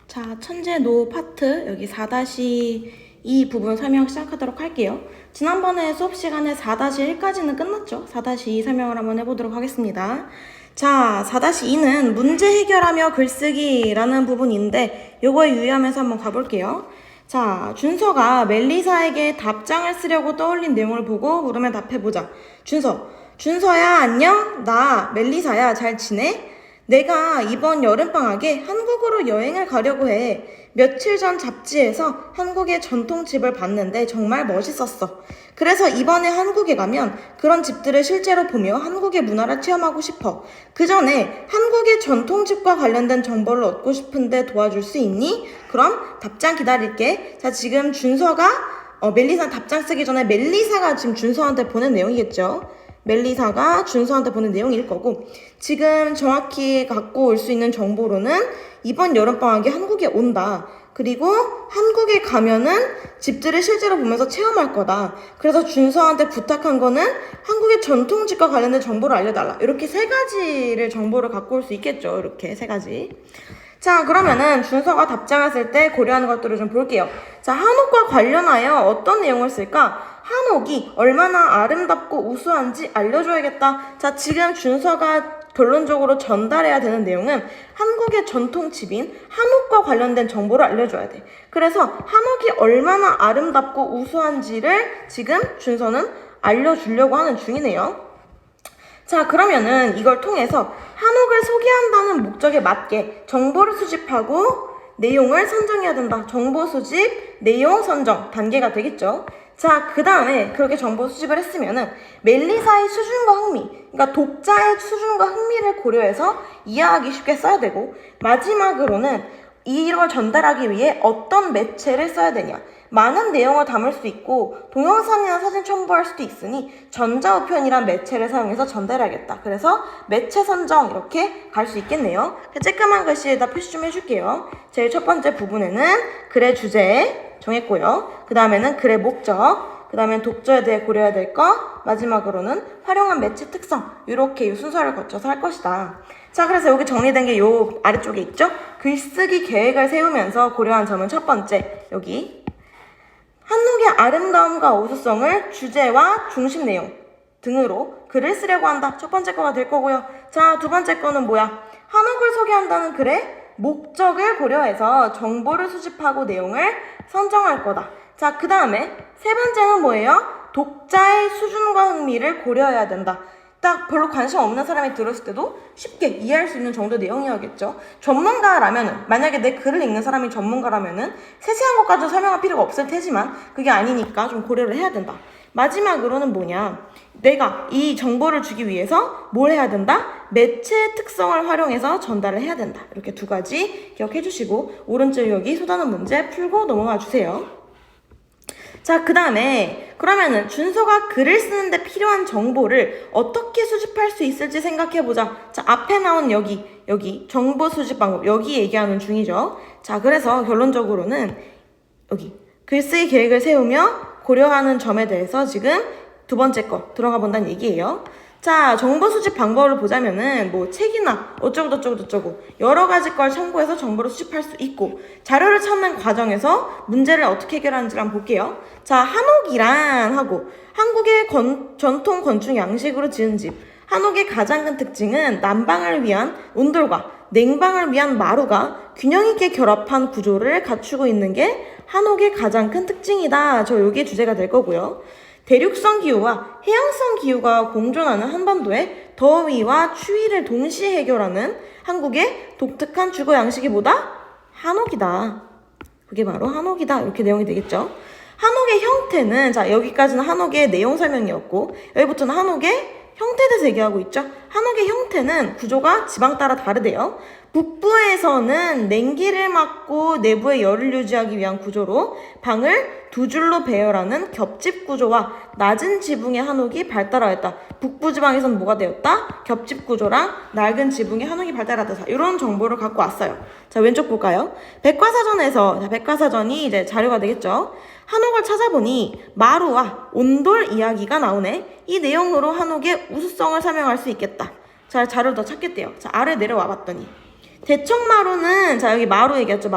자, 천재노 파트 여기 4-2 부분 설명 시작하도록 할게요. 지난번에 수업 시간에 4-1까지는 끝났죠? 4-2 설명을 한번 해보도록 하겠습니다. 자, 4-2는 문제 해결하며 글쓰기라는 부분인데 요거에 유의하면서 한번 가볼게요. 자, 준서가 멜리사에게 답장을 쓰려고 떠올린 내용을 보고 물으면 답해보자. 준서야 안녕? 나 멜리사야. 잘 지내? 내가 이번 여름방학에 한국으로 여행을 가려고 해. 며칠 전 잡지에서 한국의 전통집을 봤는데 정말 멋있었어. 그래서 이번에 한국에 가면 그런 집들을 실제로 보며 한국의 문화를 체험하고 싶어. 그 전에 한국의 전통집과 관련된 정보를 얻고 싶은데 도와줄 수 있니? 그럼 답장 기다릴게. 자, 지금 준서가 멜리사 답장 쓰기 전에 멜리사가 지금 준서한테 보낸 내용이겠죠. 멜리사가 준서한테 보낸 내용일 거고, 지금 정확히 갖고 올 수 있는 정보로는 이번 여름방학에 한국에 온다. 그리고 한국에 가면은 집들을 실제로 보면서 체험할 거다. 그래서 준서한테 부탁한 거는 한국의 전통집과 관련된 정보를 알려달라. 이렇게 세 가지를 정보를 갖고 올 수 있겠죠. 이렇게 세 가지. 자, 그러면은 준서가 답장을 쓸 때 고려하는 것들을 좀 볼게요. 자, 한옥과 관련하여 어떤 내용을 쓸까? 한옥이 얼마나 아름답고 우수한지 알려줘야겠다. 자, 지금 준서가 결론적으로 전달해야 되는 내용은 한국의 전통집인 한옥과 관련된 정보를 알려줘야 돼. 그래서 한옥이 얼마나 아름답고 우수한지를 지금 준서는 알려주려고 하는 중이네요. 자, 그러면은 이걸 통해서 한옥을 소개한다는 목적에 맞게 정보를 수집하고 내용을 선정해야 된다. 정보 수집, 내용 선정 단계가 되겠죠. 자, 그 다음에 그렇게 정보 수집을 했으면은 멜리사의 수준과 흥미, 그러니까 독자의 수준과 흥미를 고려해서 이해하기 쉽게 써야 되고, 마지막으로는 이걸 전달하기 위해 어떤 매체를 써야 되냐. 많은 내용을 담을 수 있고 동영상이나 사진 첨부할 수도 있으니 전자우편이란 매체를 사용해서 전달하겠다. 그래서 매체 선정 이렇게 갈 수 있겠네요. 쬐끄만 글씨에다 표시 좀 해줄게요. 제일 첫 번째 부분에는 글의 주제 정했고요. 그 다음에는 글의 목적, 그 다음에 독자에 대해 고려해야 될 거, 마지막으로는 활용한 매체 특성, 이렇게 이 순서를 거쳐서 할 것이다. 자, 그래서 여기 정리된 게 요 아래쪽에 있죠? 글쓰기 계획을 세우면서 고려한 점은 첫 번째, 여기 한옥의 아름다움과 우수성을 주제와 중심 내용 등으로 글을 쓰려고 한다. 첫 번째 거가 될 거고요. 자, 두 번째 거는 뭐야? 한옥을 소개한다는 글의 목적을 고려해서 정보를 수집하고 내용을 선정할 거다. 자, 그 다음에 세 번째는 뭐예요? 독자의 수준과 흥미를 고려해야 된다. 딱 별로 관심 없는 사람이 들었을 때도 쉽게 이해할 수 있는 정도 내용이었겠죠. 전문가라면은, 만약에 내 글을 읽는 사람이 전문가라면은 세세한 것까지 설명할 필요가 없을 테지만 그게 아니니까 좀 고려를 해야 된다. 마지막으로는 뭐냐? 내가 이 정보를 주기 위해서 뭘 해야 된다? 매체 특성을 활용해서 전달을 해야 된다. 이렇게 두 가지 기억해 주시고 오른쪽 여기 소단원 문제 풀고 넘어가 주세요. 자, 그 다음에 그러면은 준서가 글을 쓰는데 필요한 정보를 어떻게 수집할 수 있을지 생각해보자. 자, 앞에 나온 여기 정보 수집 방법 여기 얘기하는 중이죠. 자, 그래서 결론적으로는 여기 글쓰기 계획을 세우며 고려하는 점에 대해서 지금 두 번째 거 들어가 본다는 얘기예요. 자, 정보 수집 방법을 보자면은 뭐 책이나 어쩌고 여러 가지 걸 참고해서 정보를 수집할 수 있고, 자료를 찾는 과정에서 문제를 어떻게 해결하는지를 한번 볼게요. 자, 한옥이란 하고 한국의 전통 건축 양식으로 지은 집. 한옥의 가장 큰 특징은 난방을 위한 온돌과 냉방을 위한 마루가 균형 있게 결합한 구조를 갖추고 있는 게 한옥의 가장 큰 특징이다. 요게 주제가 될 거고요. 대륙성 기후와 해양성 기후가 공존하는 한반도의 더위와 추위를 동시에 해결하는 한국의 독특한 주거 양식이 뭐다? 한옥이다. 그게 바로 한옥이다. 이렇게 내용이 되겠죠. 한옥의 형태는, 자, 여기까지는 한옥의 내용 설명이었고 여기부터는 한옥의 형태에 대해서 얘기하고 있죠. 한옥의 형태는 구조가 지방 따라 다르대요. 북부에서는 냉기를 막고 내부의 열을 유지하기 위한 구조로 방을 두 줄로 배열하는 겹집 구조와 낮은 지붕의 한옥이 발달하였다. 북부 지방에서는 뭐가 되었다? 겹집 구조랑 낡은 지붕의 한옥이 발달하다. 이런 정보를 갖고 왔어요. 자, 왼쪽 볼까요? 백과사전에서, 백과사전이 이제 자료가 되겠죠. 한옥을 찾아보니 마루와 온돌 이야기가 나오네. 이 내용으로 한옥의 우수성을 설명할 수 있겠다. 자, 자료를 더 찾겠대요. 자, 아래 내려와 봤더니 대청마루는 자 여기 마루 얘기했죠.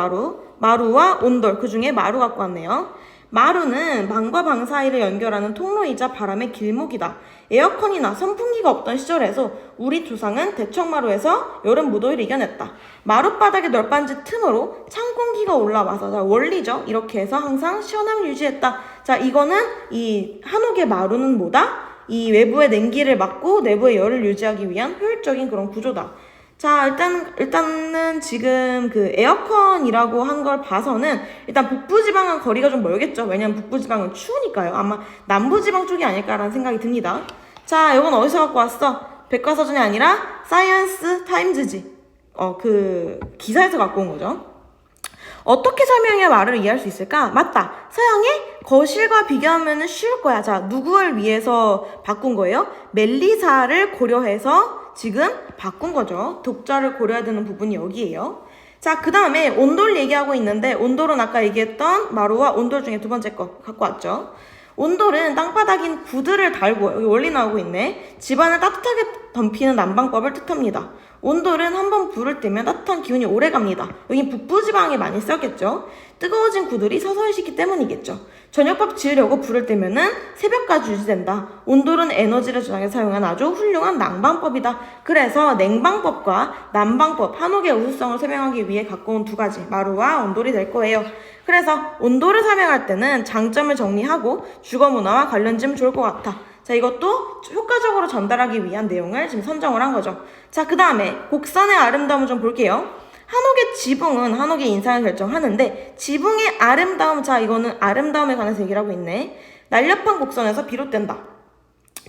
마루와 온돌 그 중에 마루 갖고 왔네요. 마루는 방과 방 사이를 연결하는 통로이자 바람의 길목이다. 에어컨이나 선풍기가 없던 시절에서 우리 조상은 대청마루에서 여름 무더위를 이겨냈다. 마룻바닥의 널빤지 틈으로 찬 공기가 올라와서 자 원리죠. 이렇게 해서 항상 시원함을 유지했다. 자 이거는 이 한옥의 마루는 뭐다? 이 외부의 냉기를 막고 내부의 열을 유지하기 위한 효율적인 그런 구조다. 자, 일단은 지금 그 에어컨이라고 한 걸 봐서는 일단 북부지방은 거리가 좀 멀겠죠. 왜냐면 북부지방은 추우니까요. 아마 남부지방 쪽이 아닐까라는 생각이 듭니다. 자, 이건 어디서 갖고 왔어? 백과사전이 아니라 사이언스 타임즈지. 그 기사에서 갖고 온 거죠. 어떻게 설명해야 말을 이해할 수 있을까? 맞다. 서양의 거실과 비교하면 쉬울 거야. 자, 누구를 위해서 바꾼 거예요? 멜리사를 고려해서 지금 바꾼 거죠. 독자를 고려해야 되는 부분이 여기에요. 자, 그 다음에 온돌 얘기하고 있는데 온돌은 아까 얘기했던 마루와 온돌 중에 두 번째 거 갖고 왔죠. 온돌은 땅바닥인 구들을 달고 여기 원리 나오고 있네. 집안을 따뜻하게 덤피는 난방법을 뜻합니다. 온돌은 한번 불을 떼면 따뜻한 기운이 오래 갑니다. 여기 북부지방에 많이 쓰였겠죠. 뜨거워진 구들이 서서히 식기 때문이겠죠. 저녁밥 지으려고 불을 떼면은 새벽까지 유지된다. 온돌은 에너지를 저장해 사용한 아주 훌륭한 난방법이다. 그래서 냉방법과 난방법, 한옥의 우수성을 설명하기 위해 갖고 온 두 가지 마루와 온돌이 될 거예요. 그래서 온돌을 설명할 때는 장점을 정리하고 주거문화와 관련지면 좋을 것 같아. 자, 이것도 효과적으로 전달하기 위한 내용을 지금 선정을 한 거죠. 자, 그 다음에 곡선의 아름다움을 좀 볼게요. 한옥의 지붕은 한옥의 인상을 결정하는데 지붕의 아름다움, 자 이거는 아름다움에 관해서 얘기를 하고 있네. 날렵한 곡선에서 비롯된다.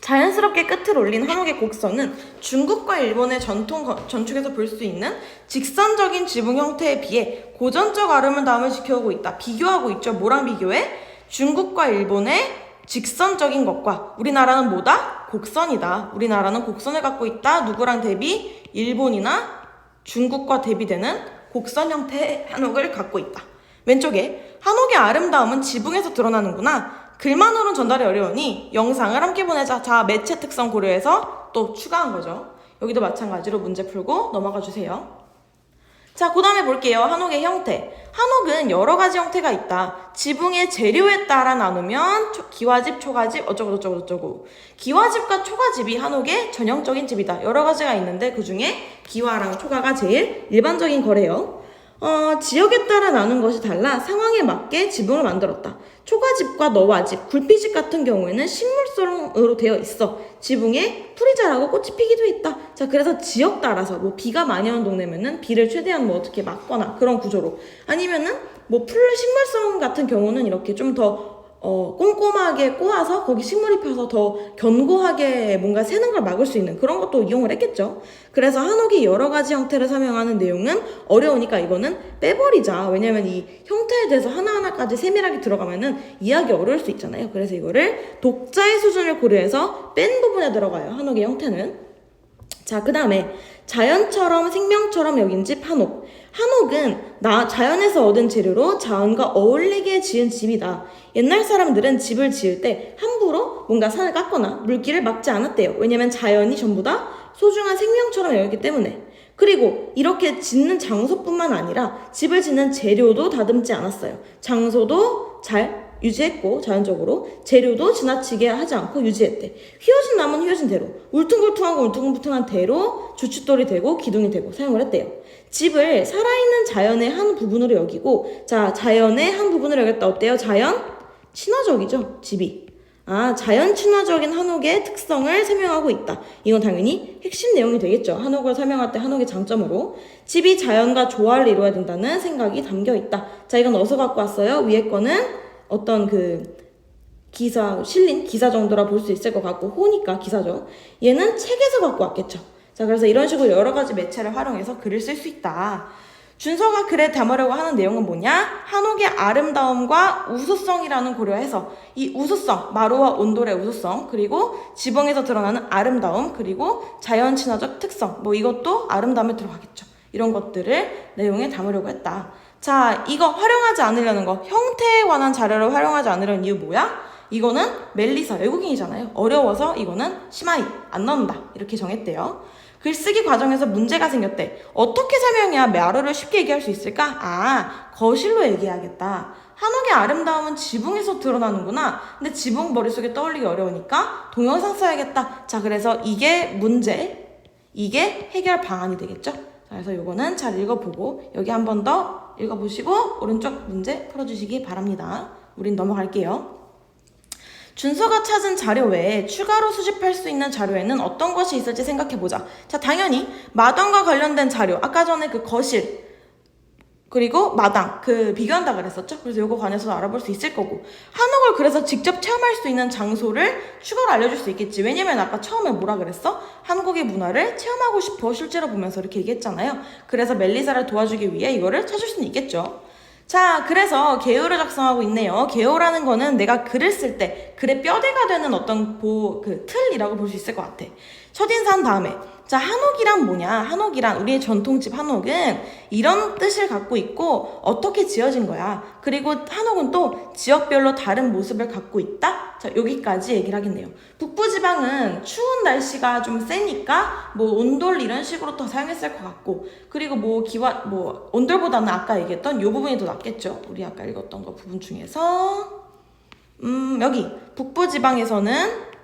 자연스럽게 끝을 올린 한옥의 곡선은 중국과 일본의 전축에서 볼 수 있는 직선적인 지붕 형태에 비해 고전적 아름다움을 지켜오고 있다. 비교하고 있죠. 뭐랑 비교해? 중국과 일본의 직선적인 것과 우리나라는 뭐다? 곡선이다. 우리나라는 곡선을 갖고 있다. 누구랑 대비? 일본이나 중국과 대비되는 곡선 형태의 한옥을 갖고 있다. 왼쪽에 한옥의 아름다움은 지붕에서 드러나는구나. 글만으로는 전달이 어려우니 영상을 함께 보내자. 자, 매체 특성 고려해서 또 추가한 거죠. 여기도 마찬가지로 문제 풀고 넘어가 주세요. 자, 그 다음에 볼게요. 한옥의 형태. 한옥은 여러 가지 형태가 있다. 지붕의 재료에 따라 나누면 기와집, 초가집, 어쩌고. 기와집과 초가집이 한옥의 전형적인 집이다. 여러 가지가 있는데 그 중에 기와랑 초가가 제일 일반적인 거래요. 지역에 따라 나눈 것이 달라 상황에 맞게 지붕을 만들었다. 초가집과 너와집, 굴피집 같은 경우에는 식물성으로 되어 있어. 지붕에 풀이 자라고 꽃이 피기도 있다. 자, 그래서 지역 따라서 뭐 비가 많이 오는 동네면은 비를 최대한 뭐 어떻게 막거나 그런 구조로, 아니면은 뭐 풀 식물성 같은 경우는 이렇게 좀 더 꼼꼼하게 꼬아서 거기 식물이 펴서 더 견고하게 뭔가 새는 걸 막을 수 있는 그런 것도 이용을 했겠죠. 그래서 한옥이 여러 가지 형태를 설명하는 내용은 어려우니까 이거는 빼버리자. 왜냐면 이 형태에 대해서 하나하나까지 세밀하게 들어가면은 이해하기 어려울 수 있잖아요. 그래서 이거를 독자의 수준을 고려해서 뺀 부분에 들어가요. 한옥의 형태는. 자, 그 다음에 자연처럼 생명처럼 여긴 집 한옥. 한옥은 자연에서 얻은 재료로 자연과 어울리게 지은 집이다. 옛날 사람들은 집을 지을 때 함부로 뭔가 산을 깎거나 물길을 막지 않았대요. 왜냐면 자연이 전부 다 소중한 생명처럼 여겼기 때문에. 그리고 이렇게 짓는 장소뿐만 아니라 집을 짓는 재료도 다듬지 않았어요. 장소도 잘 유지했고 자연적으로 재료도 지나치게 하지 않고 유지했대. 휘어진 나무는 휘어진 대로, 울퉁불퉁하고 울퉁불퉁한 대로 주춧돌이 되고 기둥이 되고 사용을 했대요. 집을 살아있는 자연의 한 부분으로 여기고, 자, 자연의 한 부분으로 여겼다. 어때요? 자연 친화적이죠, 집이. 자연 친화적인 한옥의 특성을 설명하고 있다. 이건 당연히 핵심 내용이 되겠죠. 한옥을 설명할 때 한옥의 장점으로 집이 자연과 조화를 이루어야 된다는 생각이 담겨 있다. 자, 이건 어디서 갖고 왔어요? 위에 거는 어떤 실린 기사 정도라 볼 수 있을 것 같고, 호니까 기사죠. 얘는 책에서 갖고 왔겠죠. 자, 그래서 이런 식으로 여러 가지 매체를 활용해서 글을 쓸 수 있다. 준서가 글에 담으려고 하는 내용은 뭐냐? 한옥의 아름다움과 우수성이라는 고려해서 이 우수성, 마루와 온돌의 우수성, 그리고 지붕에서 드러나는 아름다움, 그리고 자연 친화적 특성, 뭐 이것도 아름다움에 들어가겠죠. 이런 것들을 내용에 담으려고 했다. 자, 이거 활용하지 않으려는 거, 형태에 관한 자료를 활용하지 않으려는 이유 뭐야? 이거는 멜리사, 외국인이잖아요. 어려워서 이거는 심하이 안 넣는다. 이렇게 정했대요. 글쓰기 과정에서 문제가 생겼대. 어떻게 설명해야 마루를 쉽게 얘기할 수 있을까? 거실로 얘기해야겠다. 한옥의 아름다움은 지붕에서 드러나는구나. 근데 지붕 머릿속에 떠올리기 어려우니까 동영상 써야겠다. 자, 그래서 이게 문제, 이게 해결 방안이 되겠죠? 자, 그래서 요거는 잘 읽어보고 여기 한 번 더 읽어보시고 오른쪽 문제 풀어주시기 바랍니다. 우린 넘어갈게요. 준서가 찾은 자료 외에 추가로 수집할 수 있는 자료에는 어떤 것이 있을지 생각해보자. 자, 당연히 마당과 관련된 자료, 아까 전에 그 거실 그리고 마당 비교한다 그랬었죠. 그래서 요거 관해서 알아볼 수 있을 거고, 한옥을 그래서 직접 체험할 수 있는 장소를 추가로 알려줄 수 있겠지. 왜냐면 아까 처음에 뭐라 그랬어? 한국의 문화를 체험하고 싶어 실제로 보면서 이렇게 얘기했잖아요. 그래서 멜리사를 도와주기 위해 이거를 찾을 수는 있겠죠. 자, 그래서 개요를 작성하고 있네요. 개요라는 거는 내가 글을 쓸 때 글의 뼈대가 되는 어떤 틀이라고 볼 수 있을 것 같아. 첫인상 다음에, 자, 한옥이란 뭐냐? 한옥이란, 우리의 전통집 한옥은 이런 뜻을 갖고 있고 어떻게 지어진 거야. 그리고 한옥은 또 지역별로 다른 모습을 갖고 있다. 자, 여기까지 얘기를 하겠네요. 북부지방은 추운 날씨가 좀 세니까 온돌 이런 식으로 더 사용했을 것 같고, 그리고 온돌보다는 아까 얘기했던 요 부분이 더 낫겠죠. 우리 아까 읽었던 거 부분 중에서 여기 북부지방에서는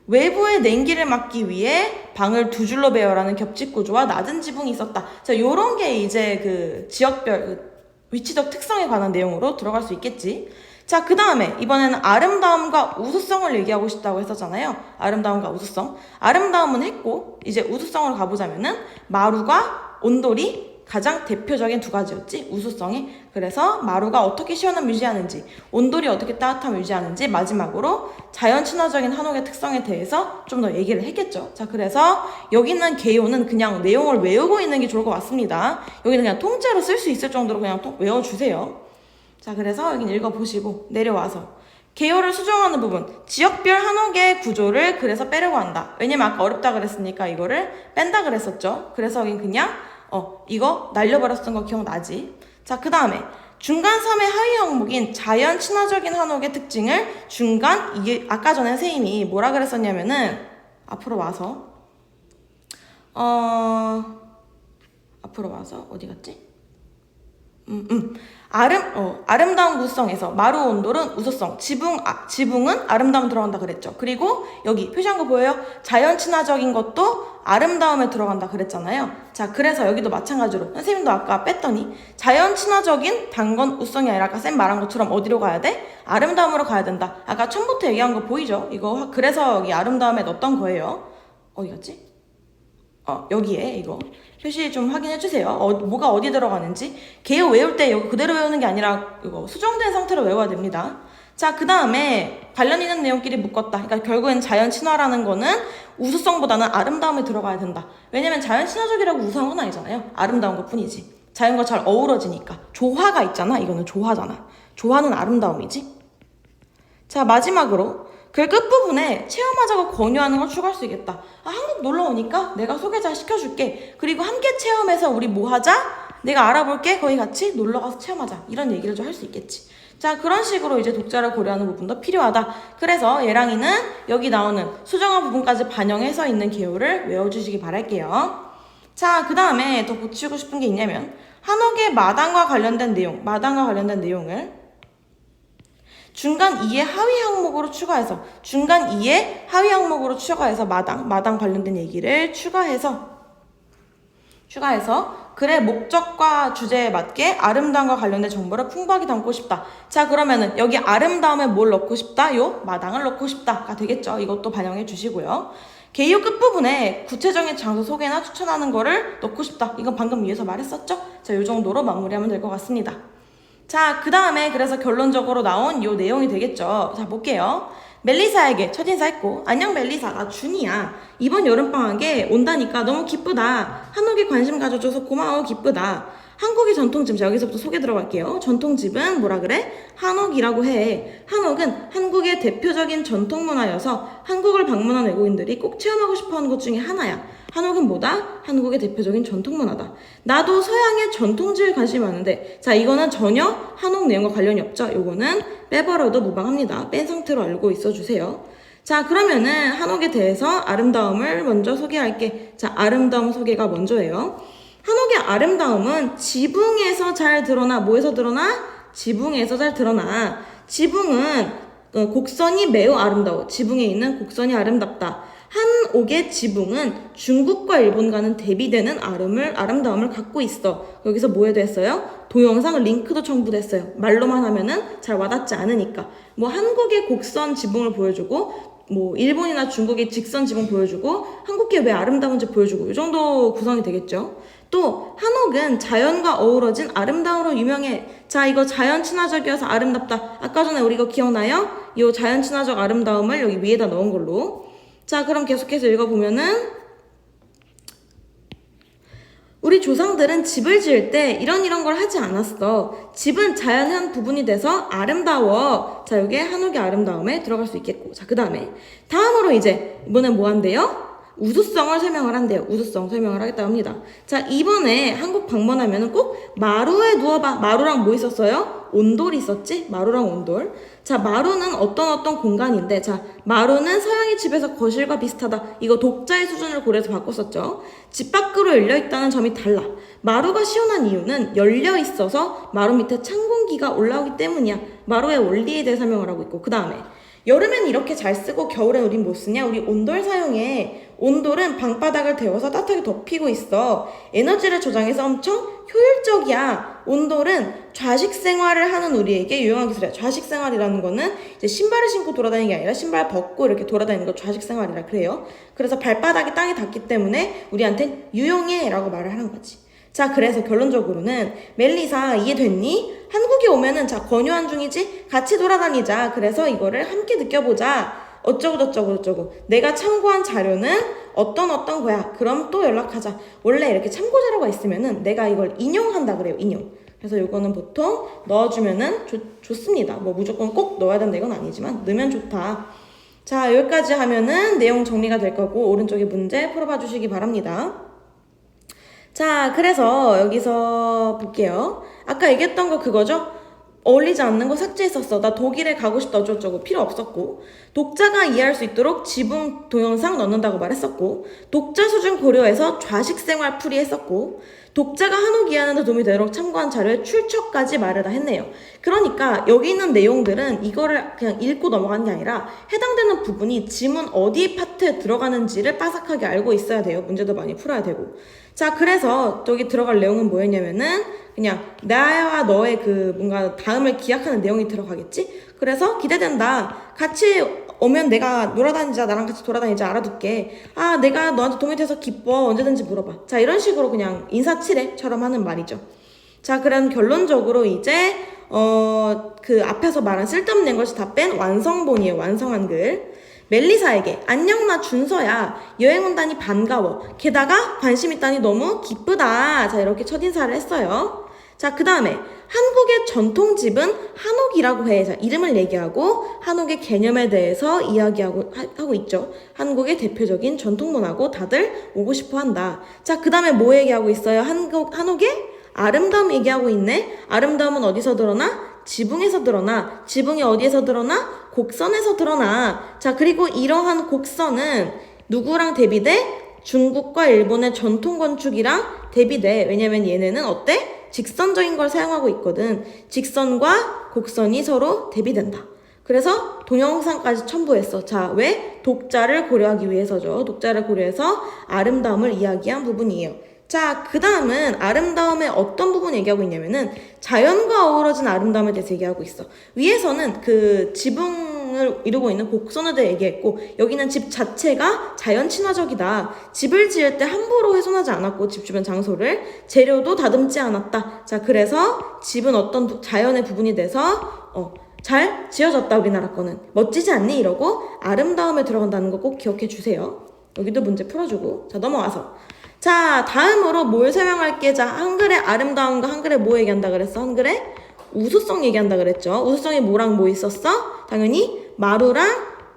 외부의 냉기를 막기 위해 방을 두 줄로 배열하는 겹집 구조와 낮은 지붕이 있었다. 자, 요런 게 이제 지역별 위치적 특성에 관한 내용으로 들어갈 수 있겠지. 자, 그 다음에 이번에는 아름다움과 우수성을 얘기하고 싶다고 했었잖아요. 아름다움과 우수성. 아름다움은 했고, 이제 우수성을 가보자면은 마루가 온돌이 가장 대표적인 두 가지였지, 우수성이. 그래서 마루가 어떻게 시원함을 유지하는지, 온돌이 어떻게 따뜻함을 유지하는지, 마지막으로 자연 친화적인 한옥의 특성에 대해서 좀 더 얘기를 했겠죠. 자, 그래서 여기 있는 개요는 그냥 내용을 외우고 있는 게 좋을 것 같습니다. 여기는 그냥 통째로 쓸 수 있을 정도로 그냥 외워주세요. 자, 그래서 여긴 읽어보시고 내려와서 개요를 수정하는 부분, 지역별 한옥의 구조를 그래서 빼려고 한다. 왜냐면 아까 어렵다 그랬으니까 이거를 뺀다 그랬었죠. 그래서 여긴 그냥 이거 날려버렸던 거 기억나지? 자, 그 다음에 중간 3의 하위 항목인 자연 친화적인 한옥의 특징을 이게 아까 전에 선생님이 뭐라 그랬었냐면은 앞으로 와서 어디 갔지? 아름다운 우수성에서 마루 온돌은 우수성, 지붕은 아름다움 들어간다 그랬죠. 그리고 여기 표시한 거 보여요? 자연 친화적인 것도 아름다움에 들어간다 그랬잖아요. 자, 그래서 여기도 마찬가지로 선생님도 아까 뺐더니 자연 친화적인 단건 우수성이 아니라 아까 쌤 말한 것처럼 어디로 가야 돼? 아름다움으로 가야 된다. 아까 처음부터 얘기한 거 보이죠? 이거 그래서 여기 아름다움에 넣었던 거예요. 어디 갔지? 여기에 이거 표시 좀 확인해주세요. 뭐가 어디 들어가는지. 개요 외울 때 이거 그대로 외우는 게 아니라 이거 수정된 상태로 외워야 됩니다. 자, 그 다음에 관련 있는 내용끼리 묶었다. 그러니까 결국엔 자연 친화라는 거는 우수성보다는 아름다움에 들어가야 된다. 왜냐면 자연 친화적이라고 우수한 건 아니잖아요. 아름다운 것 뿐이지. 자연과 잘 어우러지니까. 조화가 있잖아. 이거는 조화잖아. 조화는 아름다움이지. 자, 마지막으로 글 끝부분에 체험하자고 권유하는 걸 추가할 수 있겠다. 한국 놀러 오니까 내가 소개 잘 시켜줄게. 그리고 함께 체험해서 우리 뭐 하자? 내가 알아볼게. 거기 같이 놀러 가서 체험하자. 이런 얘기를 좀 할 수 있겠지. 자, 그런 식으로 이제 독자를 고려하는 부분도 필요하다. 그래서 예랑이는 여기 나오는 수정한 부분까지 반영해서 있는 개요를 외워주시기 바랄게요. 자, 그 다음에 더 붙이고 싶은 게 있냐면 한옥의 마당과 관련된 내용을 중간 2의 하위 항목으로 추가해서 마당 관련된 얘기를 추가해서 글의 목적과 주제에 맞게 아름다움과 관련된 정보를 풍부하게 담고 싶다. 자, 그러면은 여기 아름다움에 뭘 넣고 싶다? 마당을 넣고 싶다가 되겠죠. 이것도 반영해 주시고요. 개요 끝부분에 구체적인 장소 소개나 추천하는 거를 넣고 싶다. 이건 방금 위에서 말했었죠? 자, 이 정도로 마무리하면 될 것 같습니다. 자, 그 다음에 그래서 결론적으로 나온 요 내용이 되겠죠. 자, 볼게요. 멜리사에게 첫인사 했고, 안녕 멜리사, 나 준이야. 이번 여름방학에 온다니까 너무 기쁘다. 한옥에 관심 가져줘서 고마워, 기쁘다. 한국의 전통집, 자, 여기서부터 소개 들어갈게요. 전통집은 뭐라 그래? 한옥이라고 해. 한옥은 한국의 대표적인 전통 문화여서 한국을 방문한 외국인들이 꼭 체험하고 싶어하는 것 중에 하나야. 한옥은 뭐다? 한국의 대표적인 전통 문화다. 나도 서양의 전통집에 관심이 많은데, 자, 이거는 전혀 한옥 내용과 관련이 없죠. 요거는 빼버려도 무방합니다. 뺀 상태로 알고 있어주세요. 자, 그러면은 한옥에 대해서 아름다움을 먼저 소개할게. 자, 아름다움 소개가 먼저예요. 한옥의 아름다움은 지붕에서 잘 드러나. 뭐에서 드러나? 지붕에서 잘 드러나. 지붕은 곡선이 매우 아름다워. 지붕에 있는 곡선이 아름답다. 한옥의 지붕은 중국과 일본과는 대비되는 아름다움을 갖고 있어. 여기서 뭐 해도 했어요? 동영상 링크도 첨부됐어요. 말로만 하면은 잘 와닿지 않으니까. 뭐 한국의 곡선 지붕을 보여주고, 뭐 일본이나 중국의 직선 지붕 보여주고, 한국이 왜 아름다운지 보여주고, 이 정도 구성이 되겠죠. 또 한옥은 자연과 어우러진 아름다움으로 유명해. 자, 이거 자연 친화적이어서 아름답다. 아까 전에 우리 이거 기억나요? 이 자연 친화적 아름다움을 여기 위에다 넣은 걸로. 자, 그럼 계속해서 읽어보면은 우리 조상들은 집을 지을 때 이런 걸 하지 않았어. 집은 자연의 한 부분이 돼서 아름다워. 자, 여기에 한옥의 아름다움에 들어갈 수 있겠고. 자, 그 다음으로 이제 이번엔 뭐 한대요? 우수성을 설명을 한대요. 우수성 설명을 하겠다고 합니다. 자, 이번에 한국 방문하면은 꼭 마루에 누워봐. 마루랑 뭐 있었어요? 온돌이 있었지? 마루랑 온돌. 자, 마루는 어떤 공간인데, 자, 마루는 서양의 집에서 거실과 비슷하다. 이거 독자의 수준을 고려해서 바꿨었죠. 집 밖으로 열려있다는 점이 달라. 마루가 시원한 이유는 열려 있어서 마루 밑에 찬 공기가 올라오기 때문이야. 마루의 원리에 대해 설명을 하고 있고, 그 다음에 여름엔 이렇게 잘 쓰고 겨울엔 우린 뭐 쓰냐? 우리 온돌 사용해. 온돌은 방바닥을 데워서 따뜻하게 덮이고 있어. 에너지를 저장해서 엄청 효율적이야. 온돌은 좌식 생활을 하는 우리에게 유용한 기술이야. 좌식 생활이라는 거는 이제 신발을 신고 돌아다니는 게 아니라 신발 벗고 이렇게 돌아다니는 거 좌식 생활이라 그래요. 그래서 발바닥이 땅에 닿기 때문에 우리한테 유용해 라고 말을 하는 거지. 자, 그래서 결론적으로는 멜리사 이해됐니? 한국에 오면은 자, 권유한 중이지? 같이 돌아다니자. 그래서 이거를 함께 느껴보자. 어쩌고 내가 참고한 자료는 어떤 거야. 그럼 또 연락하자. 원래 이렇게 참고 자료가 있으면은 내가 이걸 인용한다 그래요. 인용. 그래서 이거는 보통 넣어주면은 좋습니다. 뭐 무조건 꼭 넣어야 된다 이건 아니지만 넣으면 좋다. 자, 여기까지 하면은 내용 정리가 될 거고 오른쪽에 문제 풀어봐 주시기 바랍니다. 자, 그래서 여기서 볼게요. 아까 얘기했던 거 그거죠? 어울리지 않는 거 삭제했었어. 나 독일에 가고 싶다 어쩌고저쩌고 필요 없었고, 독자가 이해할 수 있도록 지붕 동영상 넣는다고 말했었고, 독자 수준 고려해서 좌식 생활 풀이했었고, 독자가 한옥 이해하는 데 도움이 되도록 참고한 자료의 출처까지 말을 다 했네요. 그러니까 여기 있는 내용들은 이거를 그냥 읽고 넘어가는 게 아니라 해당되는 부분이 지문 어디 파트에 들어가는지를 빠삭하게 알고 있어야 돼요. 문제도 많이 풀어야 되고. 자, 그래서 저기 들어갈 내용은 뭐였냐면은 그냥 나와 너의 그 뭔가 다음을 기약하는 내용이 들어가겠지? 그래서 기대된다. 같이 오면 내가 놀아다니자. 나랑 같이 돌아다니자. 알아둘게. 아, 내가 너한테 도움이 돼서 기뻐. 언제든지 물어봐. 자, 이런 식으로 그냥 인사치레처럼 하는 말이죠. 자, 그럼 결론적으로 이제 그 앞에서 말한 쓸데없는 것이 다 뺀 완성본이에요. 완성한 글. 멜리사에게 안녕 나 준서야. 여행 온다니 반가워. 게다가 관심 있다니 너무 기쁘다. 자, 이렇게 첫인사를 했어요. 자, 그 다음에 한국의 전통집은 한옥이라고 해. 자, 이름을 얘기하고 한옥의 개념에 대해서 하고 있죠. 한국의 대표적인 전통문화고 다들 오고 싶어 한다. 자, 그 다음에 뭐 얘기하고 있어요? 한옥의 아름다움 얘기하고 있네. 아름다움은 어디서 드러나? 지붕에서 드러나. 지붕이 어디에서 드러나? 곡선에서 드러나. 자, 그리고 이러한 곡선은 누구랑 대비돼? 중국과 일본의 전통 건축이랑 대비돼. 왜냐면 얘네는 어때? 직선적인 걸 사용하고 있거든. 직선과 곡선이 서로 대비된다. 그래서 동영상까지 첨부했어. 자, 왜? 독자를 고려하기 위해서죠. 독자를 고려해서 아름다움을 이야기한 부분이에요. 자, 그 다음은 아름다움의 어떤 부분 얘기하고 있냐면은 자연과 어우러진 아름다움에 대해서 얘기하고 있어. 위에서는 그 지붕을 이루고 있는 곡선에 대해 얘기했고, 여기는 집 자체가 자연 친화적이다. 집을 지을 때 함부로 훼손하지 않았고, 집 주변 장소를 재료도 다듬지 않았다. 자, 그래서 집은 어떤 자연의 부분이 돼서 잘 지어졌다. 우리나라 거는 멋지지 않니? 이러고 아름다움에 들어간다는 거 꼭 기억해 주세요. 여기도 문제 풀어주고. 자, 넘어와서 자, 다음으로 뭘 설명할게. 자, 한글의 아름다움과 한글에 뭐 얘기한다 그랬어? 한글에 우수성 얘기한다 그랬죠. 우수성이 뭐랑 뭐 있었어? 당연히 마루랑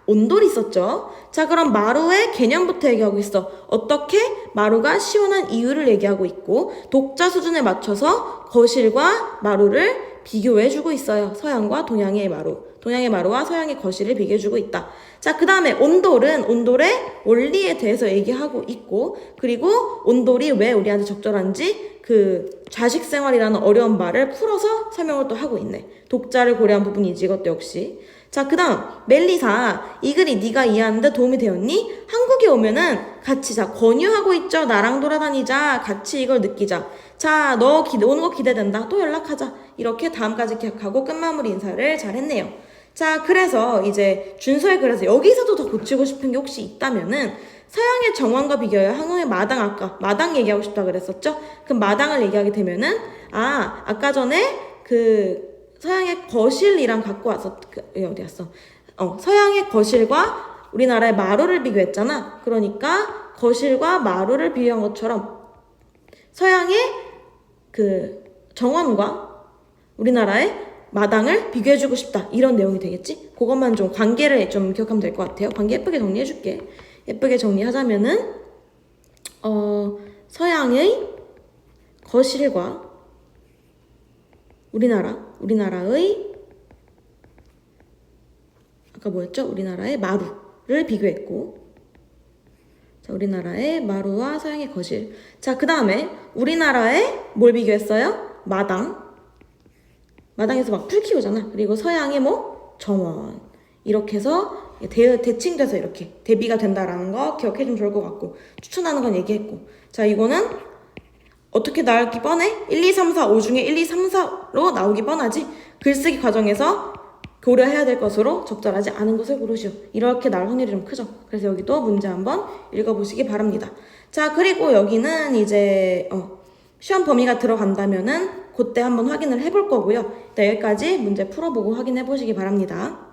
온돌이 있었죠. 자, 그럼 마루의 개념부터 얘기하고 있어. 어떻게? 마루가 시원한 이유를 얘기하고 있고, 독자 수준에 맞춰서 거실과 마루를 비교해주고 있어요. 서양과 동양의 마루. 동양의 마루와 서양의 거실을 비교해주고 있다. 자, 그 다음에 온돌은 온돌의 원리에 대해서 얘기하고 있고, 그리고 온돌이 왜 우리한테 적절한지 그 자식 생활이라는 어려운 말을 풀어서 설명을 또 하고 있네. 독자를 고려한 부분이지, 이것도 역시. 자, 그 다음 멜리사, 이 글이 네가 이해하는데 도움이 되었니? 한국에 오면은 같이 자 권유하고 있죠. 나랑 돌아다니자. 같이 이걸 느끼자. 자, 너 오는 거 기대된다. 또 연락하자. 이렇게 다음까지 기약하고 끝마무리 인사를 잘 했네요. 자, 그래서 이제 준서의 글에서 여기서도 더 고치고 싶은 게 혹시 있다면은 서양의 정원과 비교하여 한국의 마당, 아까 마당 얘기하고 싶다 그랬었죠? 그럼 마당을 얘기하게 되면은 아까 전에 그 서양의 거실이랑 갖고 와서 어디 갔어? 서양의 거실과 우리나라의 마루를 비교했잖아. 그러니까 거실과 마루를 비교한 것처럼 서양의 그 정원과 우리나라의 마당을 비교해주고 싶다. 이런 내용이 되겠지? 그것만 좀 관계를 좀 기억하면 될 것 같아요. 관계 예쁘게 정리해줄게. 예쁘게 정리하자면은 서양의 거실과 우리나라의 아까 뭐였죠? 우리나라의 마루를 비교했고, 자, 우리나라의 마루와 서양의 거실. 자, 그 다음에 우리나라의 뭘 비교했어요? 마당에서 막 풀 키우잖아. 그리고 서양의 뭐 정원. 이렇게 해서 대칭돼서 이렇게 대비가 된다라는 거 기억해주면 좋을 것 같고, 추천하는 건 얘기했고. 자, 이거는 어떻게 나올기 뻔해? 1, 2, 3, 4, 5 중에 1, 2, 3, 4로 나오기 뻔하지. 글쓰기 과정에서 고려해야 될 것으로 적절하지 않은 것을 고르시오. 이렇게 나올 확률이 좀 크죠. 그래서 여기도 문제 한번 읽어보시기 바랍니다. 자, 그리고 여기는 이제 시험 범위가 들어간다면은 그때 한번 확인을 해볼 거고요. 일단 여기까지 문제 풀어보고 확인해 보시기 바랍니다.